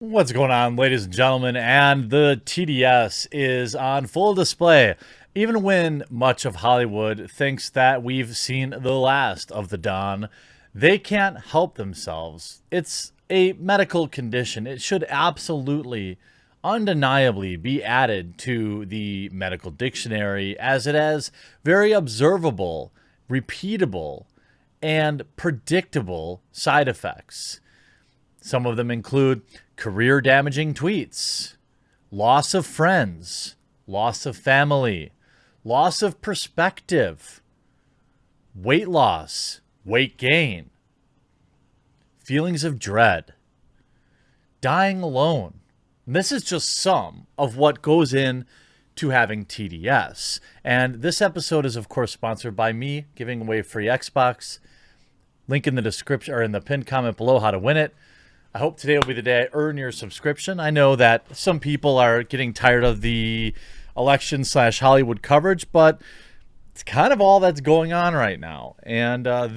What's going on, ladies and gentlemen? And the TDS is on full display, even when much of Hollywood thinks that we've seen the last of the Don. They can't help themselves. It's a medical condition. It should absolutely, undeniably be added to the medical dictionary as it has very observable, repeatable, and predictable side effects. Some of them include career damaging tweets, loss of friends, loss of family, loss of perspective, weight loss, weight gain, feelings of dread, dying alone. And this is just some of what goes in to having TDS. And this episode is, of course, sponsored by me giving away free Xbox. Link in the description or in the pinned comment below how to win it. I hope today will be the day I earn your subscription. I know that some people are getting tired of the election/Hollywood coverage, but it's kind of all that's going on right now. And there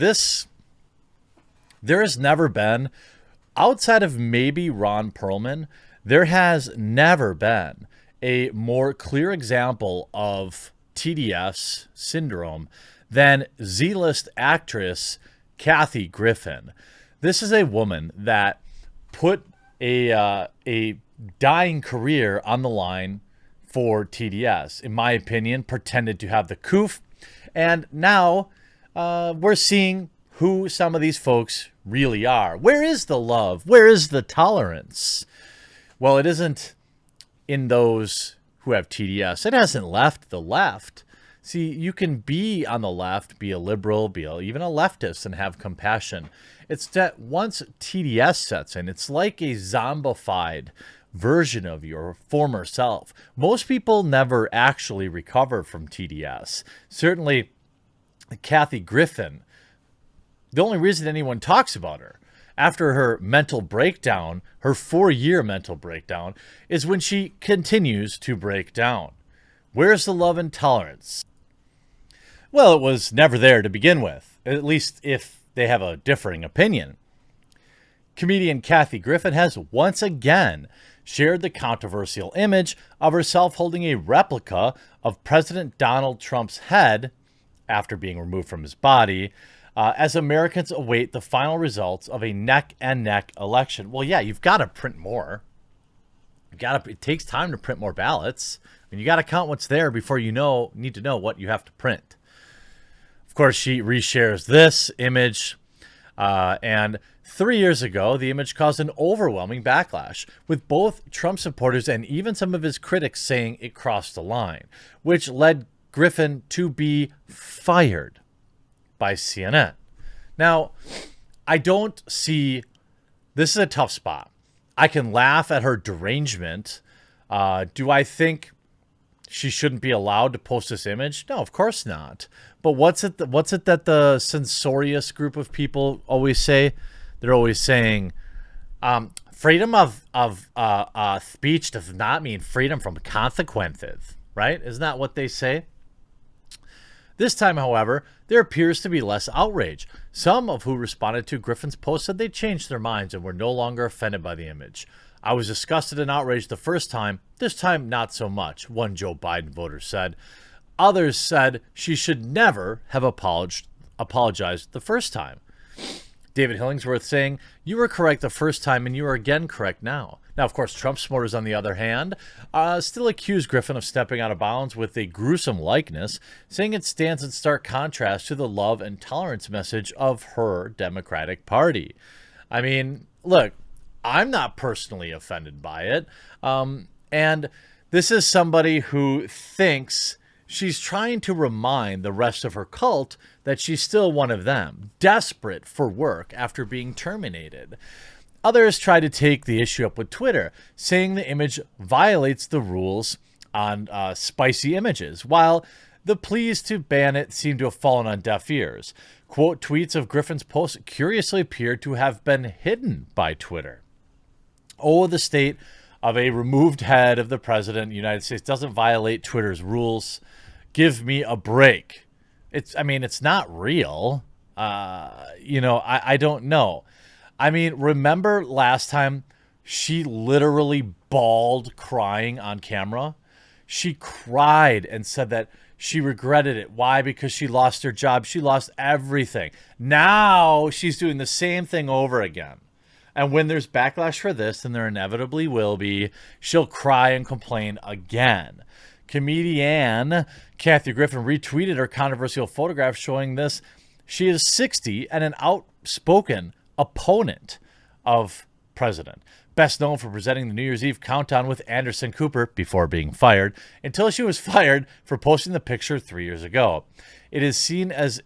has never been, outside of maybe Ron Perlman, there has never been a more clear example of TDS syndrome than Z-list actress Kathy Griffen. This is a woman that put a dying career on the line for TDS. In my opinion, pretended to have the coof, and now we're seeing who some of these folks really are. Where is the love? Where is the tolerance? Well, it isn't in those who have TDS. It hasn't left the left. See, you can be on the left, be a liberal, even a leftist, and have compassion. It's that once TDS sets in, it's like a zombified version of your former self. Most people never actually recover from TDS. Certainly, Kathy Griffen, the only reason anyone talks about her after her mental breakdown, her 4-year mental breakdown, is when she continues to break down. Where's the love and tolerance? Well, it was never there to begin with, at least if they have a differing opinion. Comedian Kathy Griffen has once again shared the controversial image of herself holding a replica of President Donald Trump's head after being removed from his body, as Americans await the final results of a neck-and-neck election. Well, yeah, you've got to print more. It takes time to print more ballots. I mean, you got to count what's there before you need to know what you have to print. Of course, she reshares this image, and 3 years ago, the image caused an overwhelming backlash, with both Trump supporters and even some of his critics saying it crossed the line, which led Griffen to be fired by CNN. Now, I don't see, this is a tough spot. I can laugh at her derangement. Do I think she shouldn't be allowed to post this image? No, of course not. But what's it that the censorious group of people always say? They're always saying, freedom of speech does not mean freedom from consequences, right? Isn't that what they say? This time, however, there appears to be less outrage. Some of who responded to Griffen's post said they changed their minds and were no longer offended by the image. I was disgusted and outraged the first time. This time, not so much, one Joe Biden voter said. Others said she should never have apologized the first time. David Hillingsworth saying, you were correct the first time and you are again correct now. Now, of course, Trump supporters, on the other hand, still accuse Griffen of stepping out of bounds with a gruesome likeness, saying it stands in stark contrast to the love and tolerance message of her Democratic Party. I mean, look, I'm not personally offended by it. And this is somebody who thinks she's trying to remind the rest of her cult that she's still one of them, desperate for work after being terminated. Others try to take the issue up with Twitter, saying the image violates the rules on spicy images, while the pleas to ban it seem to have fallen on deaf ears. Quote tweets of Griffen's post curiously appear to have been hidden by Twitter. Oh, the state of a removed head of the president of the United States doesn't violate Twitter's rules. Give me a break. It's not real. I don't know. I mean, remember last time She literally bawled crying on camera. She cried and said that she regretted it. Why? Because she lost her job. She lost everything. Now she's doing the same thing over again. And when there's backlash for this, and there inevitably will be, she'll cry and complain again. Comedian Kathy Griffen retweeted her controversial photograph showing this. She is 60 and an outspoken opponent of president. Best known for presenting the New Year's Eve countdown with Anderson Cooper before being fired, until she was fired for posting the picture 3 years ago. It is seen as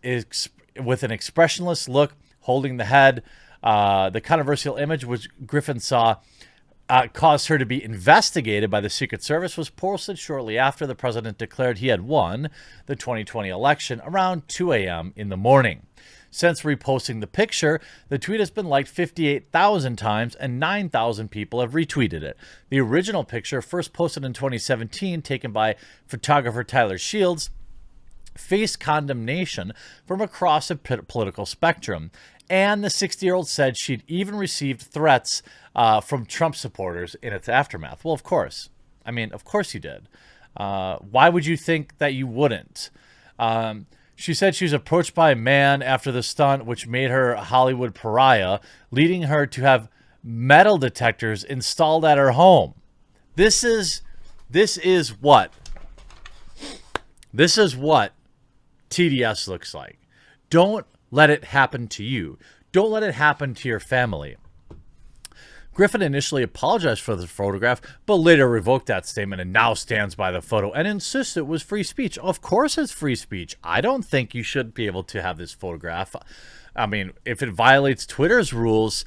with an expressionless look, holding the head. The controversial image, which Griffen saw caused her to be investigated by the Secret Service, was posted shortly after the president declared he had won the 2020 election around 2 a.m. in the morning. Since reposting the picture, the tweet has been liked 58,000 times and 9,000 people have retweeted it. The original picture, first posted in 2017, taken by photographer Tyler Shields, faced condemnation from across the political spectrum. And the 60-year-old said she'd even received threats from Trump supporters in its aftermath. Well, of course. I mean, of course you did. Why would you think that you wouldn't? She said she was approached by a man after the stunt, which made her a Hollywood pariah, leading her to have metal detectors installed at her home. This is what TDS looks like. Don't let it happen to you. Don't let it happen to your family. Griffen initially apologized for the photograph, but later revoked that statement and now stands by the photo and insists it was free speech. Of course it's free speech. I don't think you should be able to have this photograph. I mean, if it violates Twitter's rules,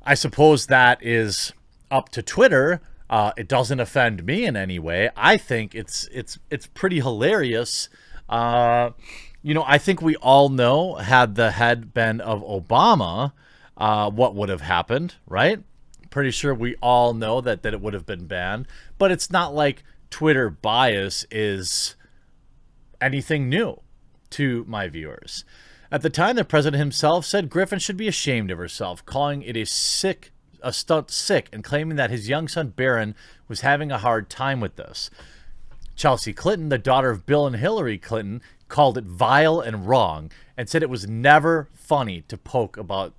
I suppose that is up to Twitter. It doesn't offend me in any way. I think it's pretty hilarious. You know, I think we all know, had the head been of Obama, what would have happened, right? Pretty sure we all know that it would have been banned. But it's not like Twitter bias is anything new to my viewers. At the time, the president himself said Griffen should be ashamed of herself, calling it a stunt sick, and claiming that his young son Barron was having a hard time with this. Chelsea Clinton, the daughter of Bill and Hillary Clinton, called it vile and wrong and said it was never funny to poke about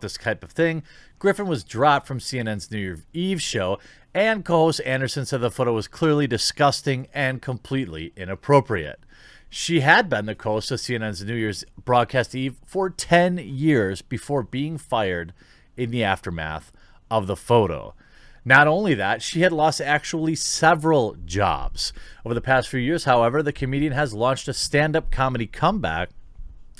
this type of thing. Griffen was dropped from CNN's New Year's Eve show, and co-host Anderson said the photo was clearly disgusting and completely inappropriate. She had been the co-host of CNN's New Year's broadcast Eve for 10 years before being fired in the aftermath of the photo. Not only that, she had lost actually several jobs. Over the past few years, however, the comedian has launched a stand-up comedy comeback,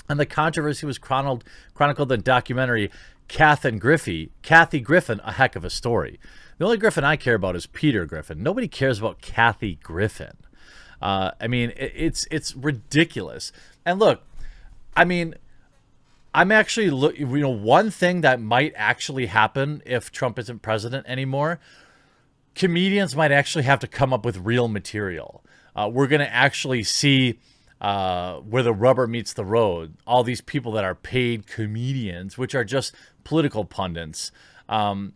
and the controversy was chronicled in the documentary Kathy Griffen, A Heck of a Story. The only Griffen I care about is Peter Griffen. Nobody cares about Kathy Griffen. I mean, it's ridiculous. And look, I mean, I'm actually one thing that might actually happen if Trump isn't president anymore, comedians might actually have to come up with real material. We're going to actually see where the rubber meets the road. All these people that are paid comedians, which are just political pundits. What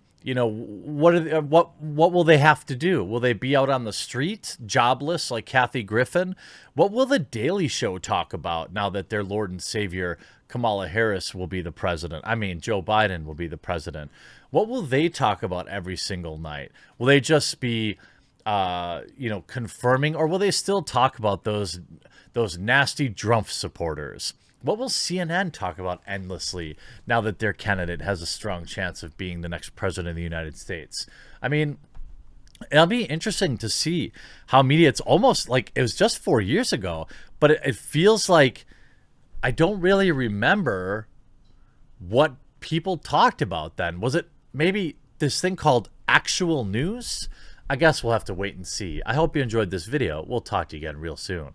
will they have to do? Will they be out on the street, jobless like Kathy Griffen? What will the Daily Show talk about now that their Lord and Savior Kamala Harris will be the president? I mean, Joe Biden will be the president. What will they talk about every single night? Will they just be, confirming, or will they still talk about those nasty Trump supporters? What will CNN talk about endlessly now that their candidate has a strong chance of being the next president of the United States? I mean, it'll be interesting to see how media, it's almost like it was just 4 years ago, but it feels like I don't really remember what people talked about then. Was it maybe this thing called actual news? I guess we'll have to wait and see. I hope you enjoyed this video. We'll talk to you again real soon.